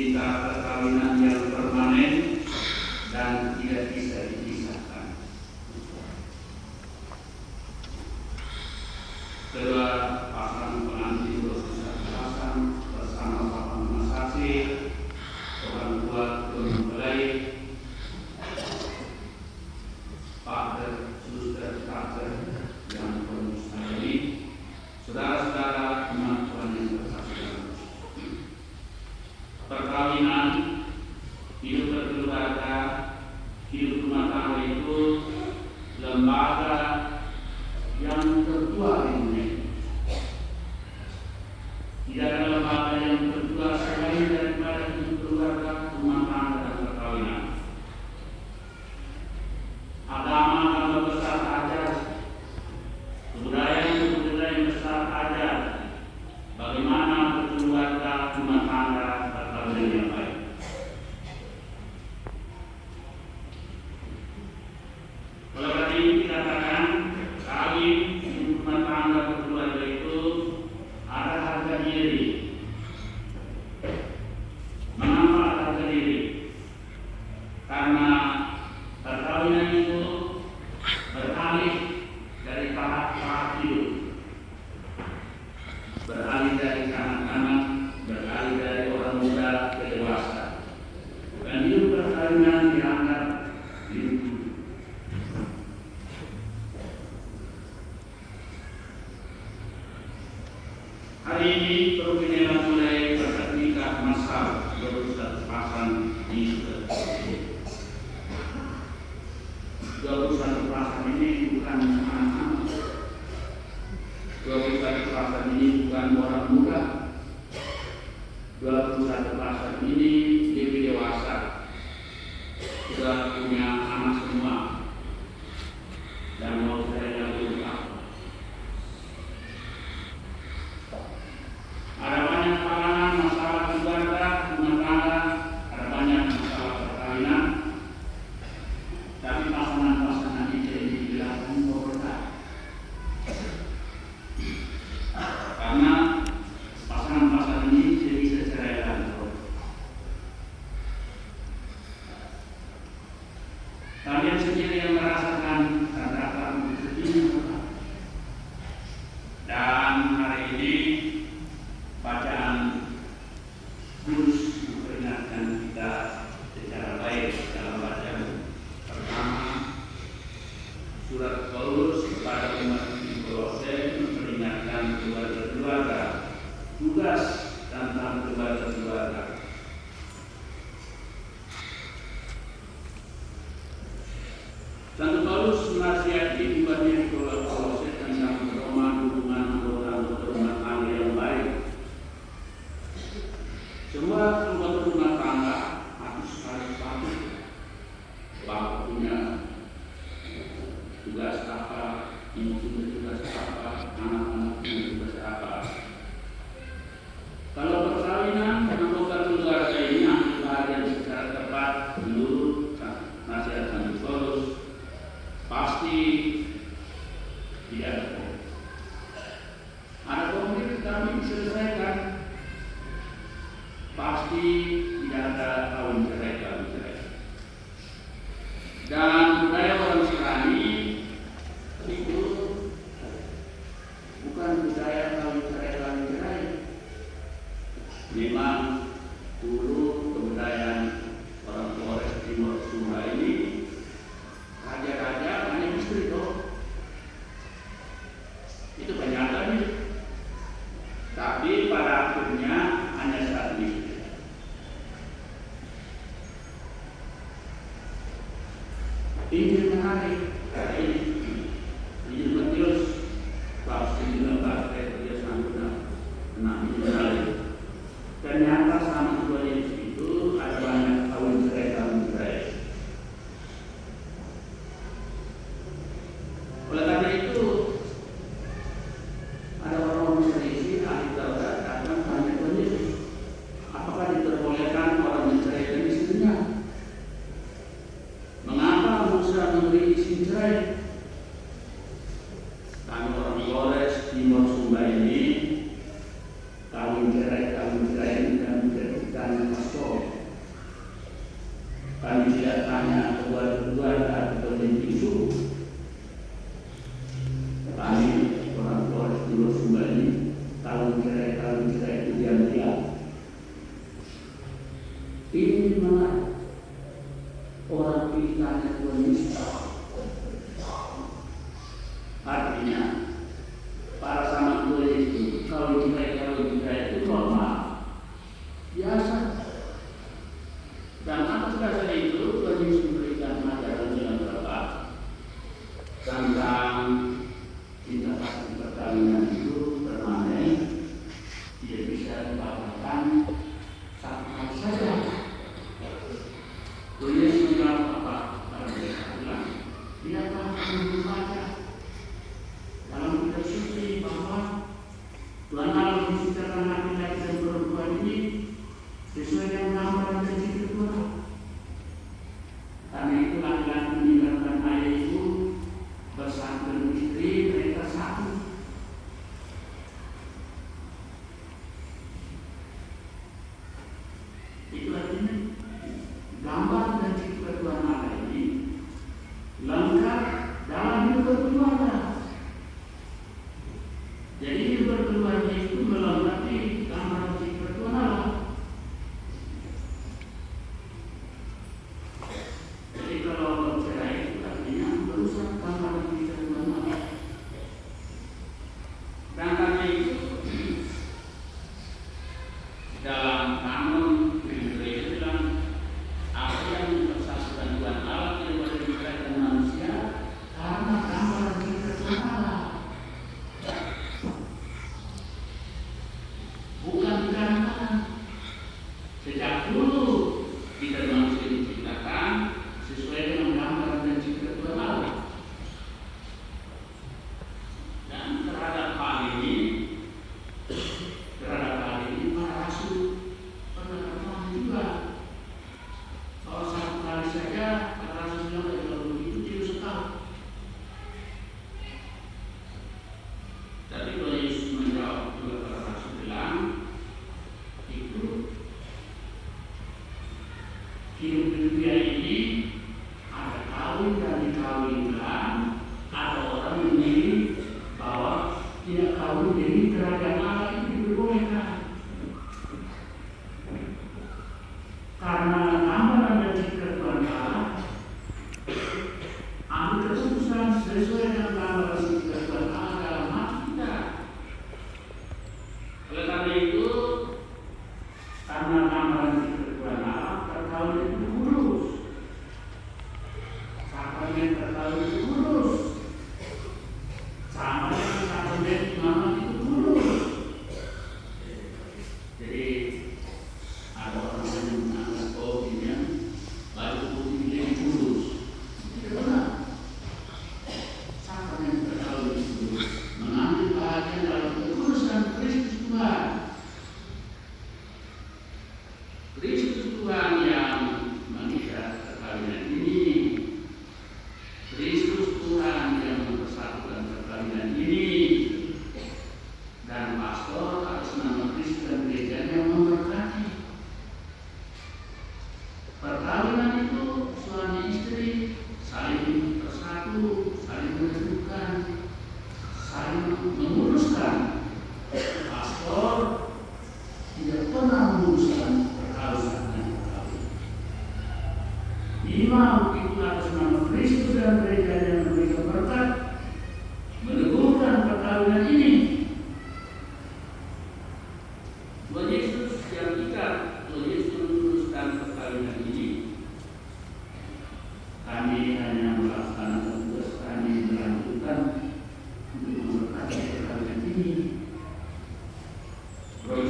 cinta perkawinan yang permanen dan tidak bisa dipisahkan. Kedua pasangan pengantin bersama pasangan saksi, orang tua mempelai, pater, suster, pater yang penuh ini, saudara-saudara umat Tuhan yang berkasih. Perkawinan, hidup berkeluarga, hidup rumah tangga itu lembaga yang tertua di dunia. Tidak ada lembaga yang tertua selain daripada hidup keluarga, rumah tangga dan perkawinan. Agama besar ajar, kebudayaan besar ajar bagaimana berkeluarga, rumah tangga, perkawinan yang baik. Oleh karena ini dikatakan kawin, rumah tangga, berkeluarga itu ada harga diri. Mengapa ada harga diri? Karena perkawinan itu beralih dari tahap hidup, beralih dari kanak-kanak, beralih dari orang muda ke dewasa. Dan hidup perkawinan dianggap hidup. Hari ini Provinsi mulai bernikah massal 21 pasang di 21 pasang ini bukan anak-anak, 21 pasang ini bukan orang muda, 21 pasang ini lebih dewasa, sudah punya anak semua dan mau saya yang berubah. Ada banyak kalangan masalah keluarga, rumah tangga, ada banyak masalah perkawinan, tapi pasangan-pasangan itu dibilang memperoleh. Karena pasangan-pasangan ini tidak bisa ceraikan. Kalian sendiri yang merasakan tanda-tanda ini. Dan hari ini bacaan Bulus memperingatkan kita secara baik dalam bacaan pertama surat Paulus kepada umat di Kolose, memperingatkan keluarga-keluarga, tugas tentang keluarga-keluarga. Santo Paulus menasihati umatnya di Kolose tentang pedoman hubungan anggota rumah tangga yang baik. Semua anggota rumah tangga harus patuh. Bapak punya tugas apa, ibu punya tugas apa, anak-anak punya tugas apa. Kalau perkawinan anggota keluarga ini bagian secara tepat menurut nasihat Santo Paulus pasti tidak ada konflik kami diselesaikan. Pasti tidak ada kawin cerai. Dan budaya orang Serani itu bukan budaya kawin cerai. Memang dulu kebudayaan orang Flores Timur Sumba ini raja-raja hanya istri toh. Itu banyak lagi. Tapi pada akhirnya hanya satu istri. Ini menarik dari Injil Matius bab 19 ayat 36. Nah, ini menarik. Ternyata sama dua Yesus itu ada banyak kawin cerai. Oleh karena itu ada orang Farisi ahli Taurat datang tanya kepada Yesus, apakah diperbolehkan orang menceraikan istrinya? Mengapa Musa memberi izin cerai? Kami orang Flores Timur Sumba ini kawin cerai dan Kami tidak tanya keluarga atau bisu. Kami orang tua dulu kembali tahun cerai itu diam-diam. Ini mana orang pilihannya Tuhan Yesus. Artinya para sama Tuhan itu kalau cerai itu normal, biasa. Dan atas dasar itu Tuhan Yesus memberikan ajaran yang berapa tentang cinta kasih perkawinan itu permanen, tidak bisa dibatalkan satu kali saja. Tuhan Yesus menjawab apa? Para mereka bilang, tidakkah kamu membaca dalam kitab suci bahwa Tuhan Allah menciptakan laki-laki dan perempuan ini sesuai dengan gambaran dan cipta Tuhan. Karena itu laki-laki meninggalkan ayah ibu, bersatu dengan istri, mereka satu. Itu artinya gambar dan cipta Tuhan Allah ini lengkap dalam hidup berkeluarga. Jadi hidup berkeluarga itu melengkapi gambar dan cipta Tuhan Allah. Jadi kalau bercerai itu artinya merusak gambar dan cipta Tuhan Allah. Dan karena itu dalam kanon gereja bilang apa yang mempersatukan Tuhan Allah tidak boleh diceraikan manusia karena gambar dan cipta Tuhan Allah. Bukan dikarenakan sejak dulu kita manusia diciptakan sesuai dengan gambar dan cipta Tuhan Allah. Dan terhadap hal ini para rasul pernah berkata juga bahwa satu kali saja para rasul bilang kalau begitu tidak sekali. Tapi Tuhan Yesus menjawab juga para rasul bilang itu hidup dunia ini ada kawin dan dikawinkan, ada orang memilih bahwa tidak kawin jadi kerajaan Allah itu diperbolehkan. Karena gambaran dan cipta Tuhan Allah, ambil keputusan sesuai dengan gambaran dan cipta Tuhan Allah dalam hati kita. Oleh karena itu, karena gambaran cipta Tuhan Allah, perkawinan itu kudus. Sakrament perkawinan itu kudus. Sama dengan sakrament imamat itu kudus. Jadi ada orang yang menganggap ini baju putih jadi kudus. Tidak benar. Sakrament perkawinan itu kudus. Mengambil bahagian dalam kekudusan Kristus Tuhan. Kristus Tuhan yang mengikat perkawinan ini. Kristus Tuhan yang mempersatukan perkawinan ini. Dan pastor atas nama Kristus dan gereja yang memberkati. Perkawinan itu suami istri saling bersatu, saling menentukan, saling menguruskan. Pastor tidak pernah menguruskan perkawinan. Imam itu atas nama Kristus dan gereja yang memberikan berkat, meneguhkan perkawinan ini. Tuhan Yesus yang ikat, Tuhan Yesus meluruskan perkawinan ini. Kami hanya melaksanakan tugas kami melanjutkan untuk memberkati perkawinan ini. Roh